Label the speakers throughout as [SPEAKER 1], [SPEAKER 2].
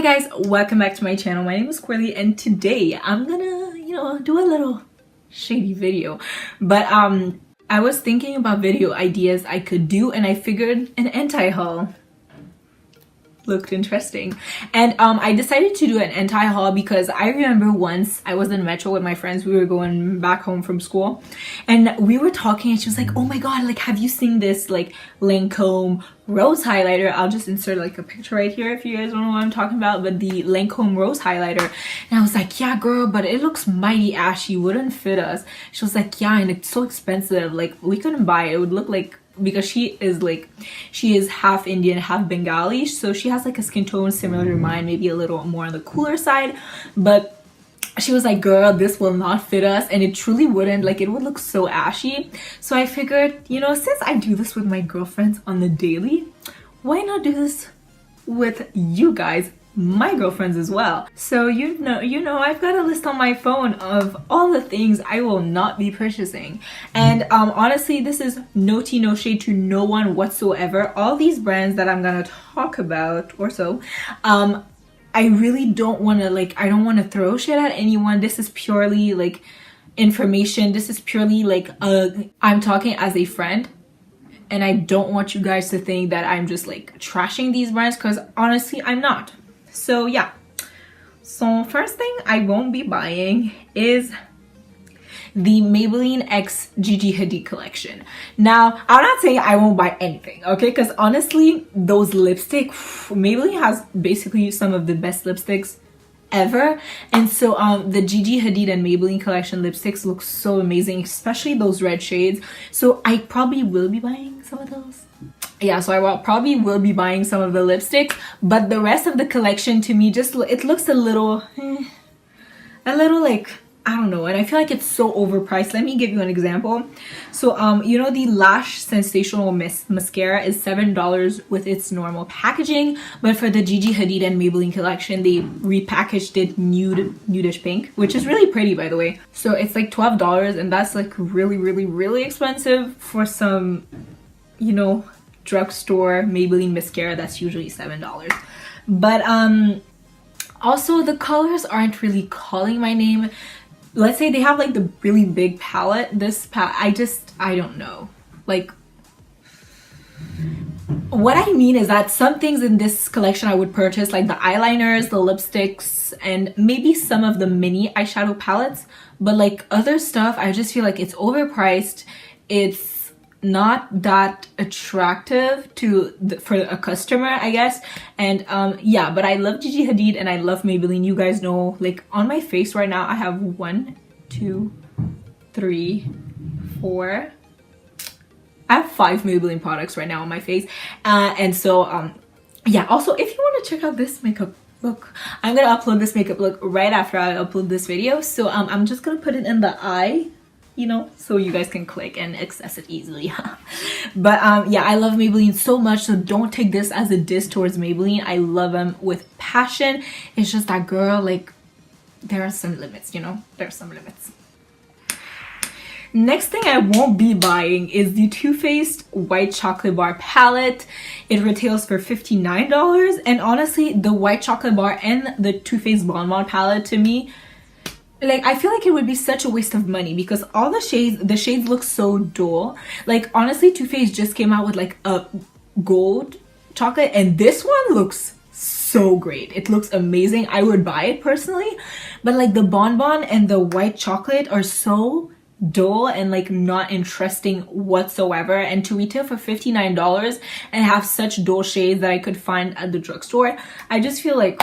[SPEAKER 1] Hi guys, welcome back to my channel. My name is Coralie and today I'm gonna, do a little shady video. But I was thinking about video ideas I could do and I figured an anti-haul looked interesting. And I decided to do an anti-haul because I remember once I was in Metro with my friends. We were going back home from school and we were talking and she was like, oh my god, like, have you seen this like Lancome rose highlighter? I'll just insert like a picture right here if you guys don't know what I'm talking about, but the Lancome rose highlighter. And I was like, yeah girl, but it looks mighty ashy, wouldn't fit us. She was like, yeah, and it's so expensive, like we couldn't buy it. It would look like, because she is half Indian, half Bengali, so she has like a skin tone similar to mine, maybe a little more on the cooler side. But she was like, girl, this will not fit us, and it truly wouldn't. Like, it would look so ashy. So I figured, since I do this with my girlfriends on the daily, why not do this with you guys, my girlfriends as well? So I've got a list on my phone of all the things I will not be purchasing. And honestly, this is no tea, no shade to no one whatsoever. All these brands that I'm gonna talk about or so, I really don't want to I don't want to throw shit at anyone. This is purely like information. This is purely like I'm talking as a friend. And I don't want you guys to think that I'm just like trashing these brands, because honestly, I'm not. So yeah, so first thing I won't be buying is the Maybelline X Gigi Hadid collection. Now, I'm not saying I won't buy anything, okay? Because honestly, those lipstick, Maybelline has basically some of the best lipsticks ever. And so the Gigi Hadid and Maybelline collection lipsticks look so amazing, especially those red shades. So I probably will be buying some of those. Yeah, so I probably will be buying some of the lipsticks, but the rest of the collection to me just it looks a little like, I don't know, and I feel like it's so overpriced. Let me give you an example. So the Lash Sensational mascara is $7 with its normal packaging, but for the Gigi Hadid and Maybelline collection, they repackaged it nudish pink, which is really pretty, by the way. So it's like $12, and that's like really expensive for some drugstore Maybelline mascara that's usually $7. But also the colors aren't really calling my name. Let's say they have like the really big palette. This I don't know. Like, what I mean is that some things in this collection I would purchase, like the eyeliners, the lipsticks, and maybe some of the mini eyeshadow palettes. But like other stuff, I just feel like it's overpriced. It's not that attractive for a customer, I guess. And yeah, but I love Gigi Hadid and I love Maybelline. You guys know, like on my face right now I have 1, 2, 3, 4, I have 5 Maybelline products right now on my face. And so yeah, also if you want to check out this makeup look, I'm gonna upload this makeup look right after I upload this video. So I'm just gonna put it in the eye, so you guys can click and access it easily. But yeah, I love Maybelline so much, so don't take this as a diss towards Maybelline. I love them with passion. It's just that, girl, like, there are some limits, there are some limits. Next thing I won't be buying is the Too Faced White Chocolate Bar palette. It retails for $59, and honestly, the White Chocolate Bar and the Too Faced Bon Bon palette, to me, like, I feel like it would be such a waste of money because all the shades look so dull. Like, honestly, Too Faced just came out with like a gold chocolate, and this one looks so great. It looks amazing. I would buy it personally, but like the Bon Bon and the white chocolate are so dull and like not interesting whatsoever. And to retail for $59 and have such dull shades that I could find at the drugstore, I just feel like,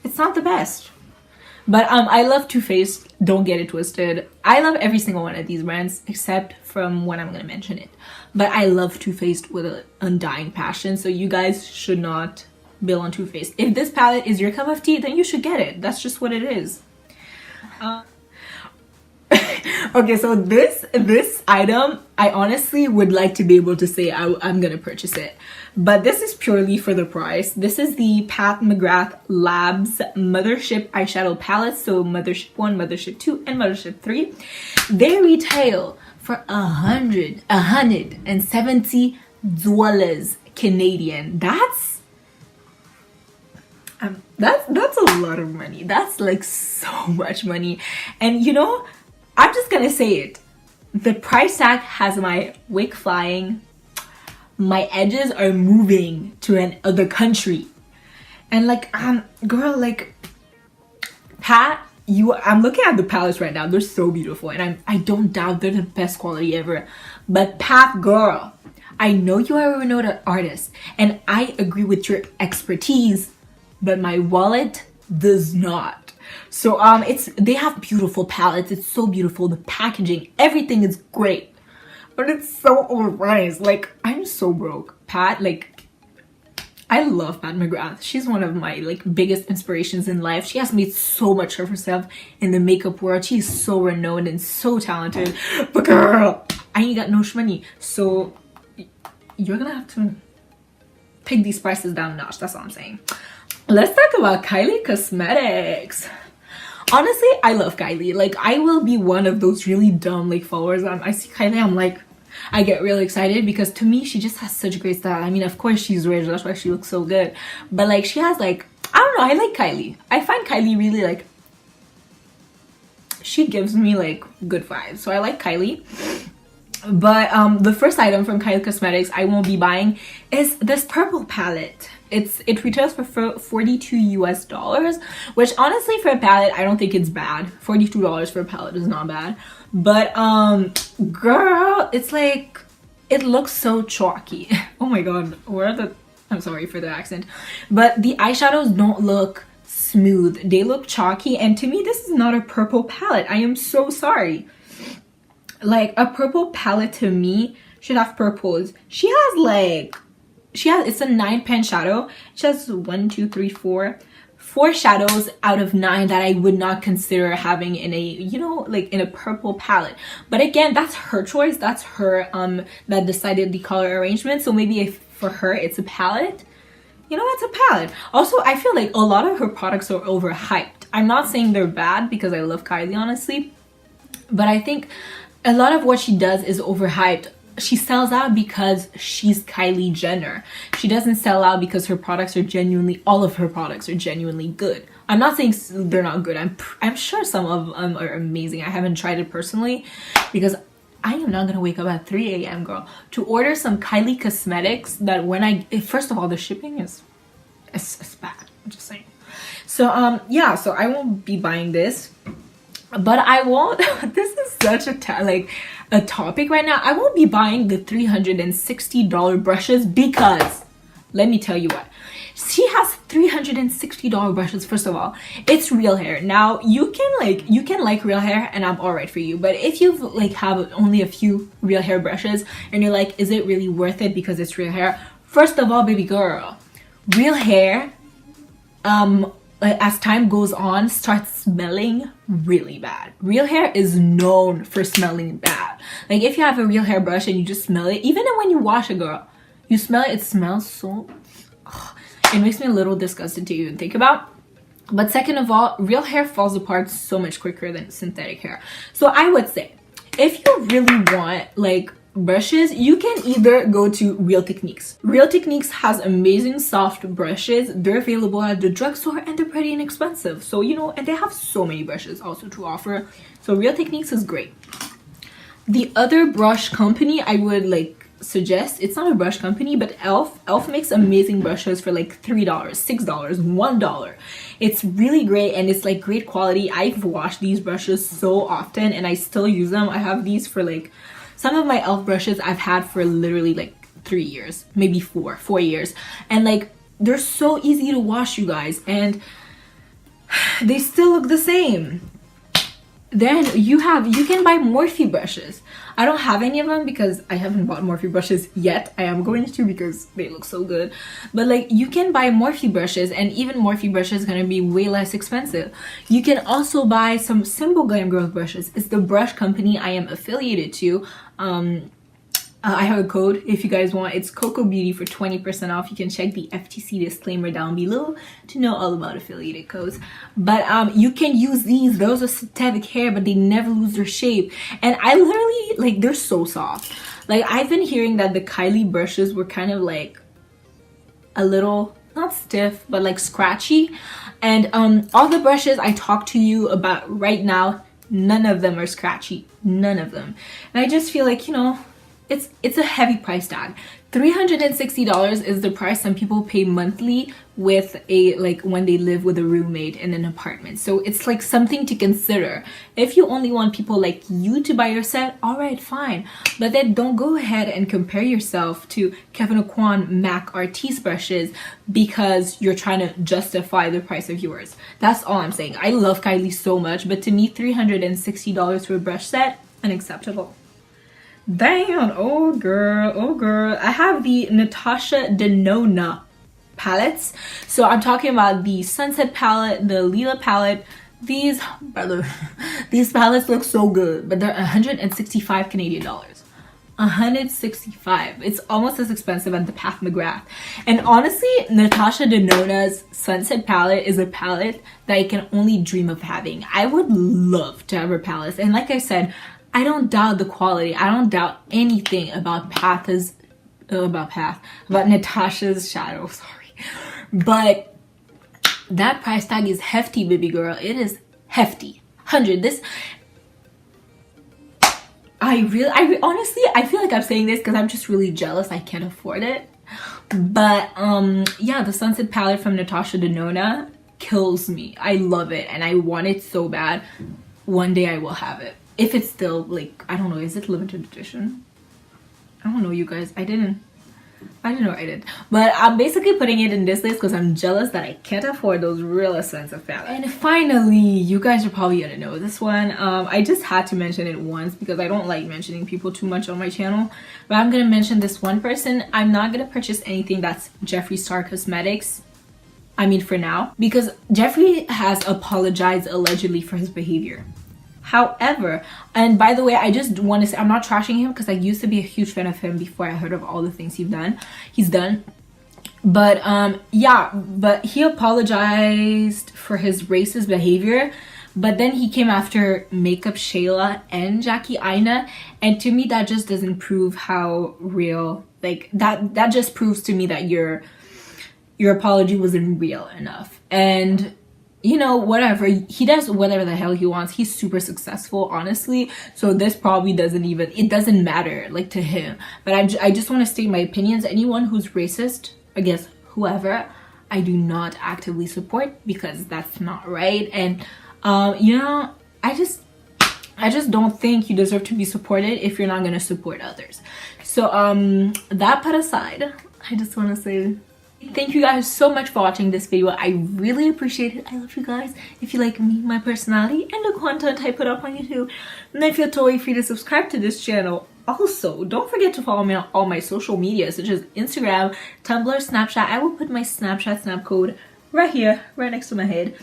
[SPEAKER 1] it's not the best. But I love Too Faced, don't get it twisted. I love every single one of these brands except from when I'm gonna mention it. But I love Too Faced with an undying passion, so you guys should not bill on Too Faced. If this palette is your cup of tea, then you should get it. That's just what it is. Okay, so this item, I honestly would like to be able to say I'm gonna purchase it, but this is purely for the price. This is the Pat McGrath Labs Mothership eyeshadow palette. So Mothership 1, Mothership 2, and Mothership 3. They retail for $170 Canadian. That's that's a lot of money. That's like so much money. And you know, I'm just gonna say it. The price tag has my wig flying. My edges are moving to another country. And like, girl, like, Pat, I'm looking at the palettes right now. They're so beautiful, and I don't doubt they're the best quality ever. But Pat, girl, I know you are a renowned artist, and I agree with your expertise, but my wallet does not. So they have beautiful palettes. It's so beautiful. The packaging, everything is great, but it's so overpriced. Like, I'm so broke. Pat, like, I love Pat McGrath. She's one of my like biggest inspirations in life. She has made so much of herself in the makeup world. She's so renowned and so talented. But girl, I ain't got no money. So you're gonna have to take these prices down a notch. That's all I'm saying. Let's talk about Kylie Cosmetics. Honestly, I love Kylie. Like, I will be one of those really dumb like followers. I see Kylie, I'm like, I get really excited because to me, she just has such great style. I mean, of course she's rich, that's why she looks so good. But like, she has like, I don't know, I like Kylie. I find Kylie really like, she gives me like good vibes. So I like Kylie. But the first item from Kylie Cosmetics I won't be buying is this purple palette. It retails for $42 US, which honestly for a palette I don't think it's bad. $42 for a palette is not bad. But girl, it's like, it looks so chalky. Oh my god, I'm sorry for the accent, but the eyeshadows don't look smooth. They look chalky, and to me this is not a purple palette. I am so sorry. Like, a purple palette to me should have purples. It's a 9-pan shadow. She has 4 shadows out of 9 that I would not consider having in a, you know, like in a purple palette. But again, that's her choice. That's her that decided the color arrangement. So maybe if for her it's a palette, you know, it's a palette. Also, I feel like a lot of her products are overhyped. I'm not saying they're bad because I love Kylie, honestly, but I think a lot of what she does is overhyped. She sells out because she's Kylie Jenner. She doesn't sell out because her products are all of her products are genuinely good. I'm not saying they're not good. I'm sure some of them are amazing. I haven't tried it personally because I am not gonna wake up at 3 a.m. girl to order some Kylie Cosmetics that first of all, the shipping is bad. I'm just saying. So yeah, so I won't be buying this. But I won't, this is such a topic right now. I won't be buying the $360 brushes because, let me tell you what. She has $360 brushes. First of all, it's real hair. Now, you can like real hair and I'm alright for you. But if you like have only a few real hair brushes and you're like, is it really worth it because it's real hair? First of all, baby girl, real hair, as time goes on, starts smelling really bad. Real hair is known for smelling bad. Like, if you have a real hair brush and you just smell it, even when you wash a girl, you smell it, it smells so, it makes me a little disgusted to even think about. But second of all, real hair falls apart so much quicker than synthetic hair. So I would say, if you really want like brushes, you can either go to Real Techniques. Real Techniques has amazing soft brushes. They're available at the drugstore and they're pretty inexpensive. So, you know, and they have so many brushes also to offer. So Real Techniques is great. The other brush company I would like suggest, it's not a brush company, but elf makes amazing brushes for like $3, $6, $1. It's really great and it's like great quality. I've washed these brushes so often and I still use them. I have these for like, some of my elf brushes I've had for literally like 3 years, maybe 4 years, and like they're so easy to wash, you guys, and they still look the same. Then you can buy Morphe brushes. I don't have any of them because I haven't bought Morphe brushes yet. I am going to because they look so good. But like, you can buy Morphe brushes, and even Morphe brushes is gonna be way less expensive. You can also buy some Simple Glam Girls brushes. It's the brush company I am affiliated to. I have a code if you guys want. It's Coco Beauty for 20% off. You can check the FTC disclaimer down below to know all about affiliated codes. But you can use these. Those are synthetic hair, but they never lose their shape. And I literally, like, they're so soft. Like, I've been hearing that the Kylie brushes were kind of like a little not stiff, but like scratchy. And all the brushes I talked to you about right now, none of them are scratchy, none of them. And I just feel like, you know, it's a heavy price tag. $360 is the price some people pay monthly with a, like, when they live with a roommate in an apartment. So it's like something to consider. If you only want people like you to buy your set, all right, fine. But then don't go ahead and compare yourself to Kevin Aucoin MAC Artiste brushes because you're trying to justify the price of yours. That's all I'm saying. I love Kylie so much, but to me, $360 for a brush set, unacceptable. Damn, oh girl, I have the Natasha Denona palettes. So I'm talking about the Sunset palette, the Lila palette. These palettes look so good, but they're 165 Canadian dollars. 165. It's almost as expensive as the Pat McGrath. And honestly, Natasha Denona's Sunset palette is a palette that I can only dream of having. I would love to have her palettes. And like I said, I don't doubt the quality. I don't doubt anything about Natasha's shadow, sorry. But that price tag is hefty, baby girl. It is hefty. 100. This, I honestly, I feel like I'm saying this because I'm just really jealous I can't afford it. But yeah, the Sunset palette from Natasha Denona kills me. I love it and I want it so bad. One day I will have it. If it's still, like, I don't know, is it limited edition? I don't know, you guys. I didn't know I did. But I'm basically putting it in this list because I'm jealous that I can't afford those real expensive palettes. And finally, you guys are probably gonna know this one. I just had to mention it once because I don't like mentioning people too much on my channel. But I'm gonna mention this one person. I'm not gonna purchase anything that's Jeffree Star Cosmetics. I mean, for now. Because Jeffree has apologized allegedly for his behavior. However, and by the way, I just want to say, I'm not trashing him because I used to be a huge fan of him before I heard of all the things he's done. But yeah, but he apologized for his racist behavior, but then he came after Makeup Shayla and Jackie Aina, and to me that just doesn't prove how real, like, that just proves to me that your apology wasn't real enough. And you know, whatever, he does whatever the hell he wants. He's super successful, honestly, so this probably it doesn't matter, like, to him. But I just want to state my opinions. Anyone who's racist, I guess whoever, I do not actively support because that's not right. And you know, I just don't think you deserve to be supported if you're not gonna support others. So that put aside, I just want to say thank you guys so much for watching this video. I really appreciate it. I love you guys. If you like me, my personality, and the content I put up on YouTube, then feel totally free to subscribe to this channel. Also, don't forget to follow me on all my social media, such as Instagram, Tumblr, Snapchat. I will put my Snapchat snap code right here, right next to my head.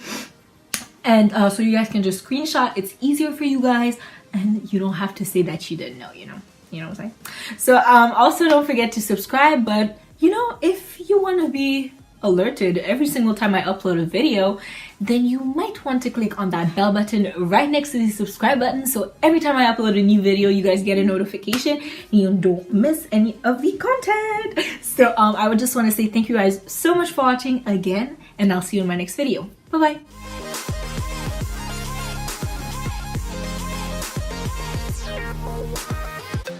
[SPEAKER 1] And so you guys can just screenshot. It's easier for you guys, and you don't have to say that you didn't know, you know what I'm saying? So also don't forget to subscribe, but you know, if you want to be alerted every single time I upload a video, then you might want to click on that bell button right next to the subscribe button, so every time I upload a new video, you guys get a notification and you don't miss any of the content. So I would just want to say thank you guys so much for watching again, and I'll see you in my next video. Bye bye.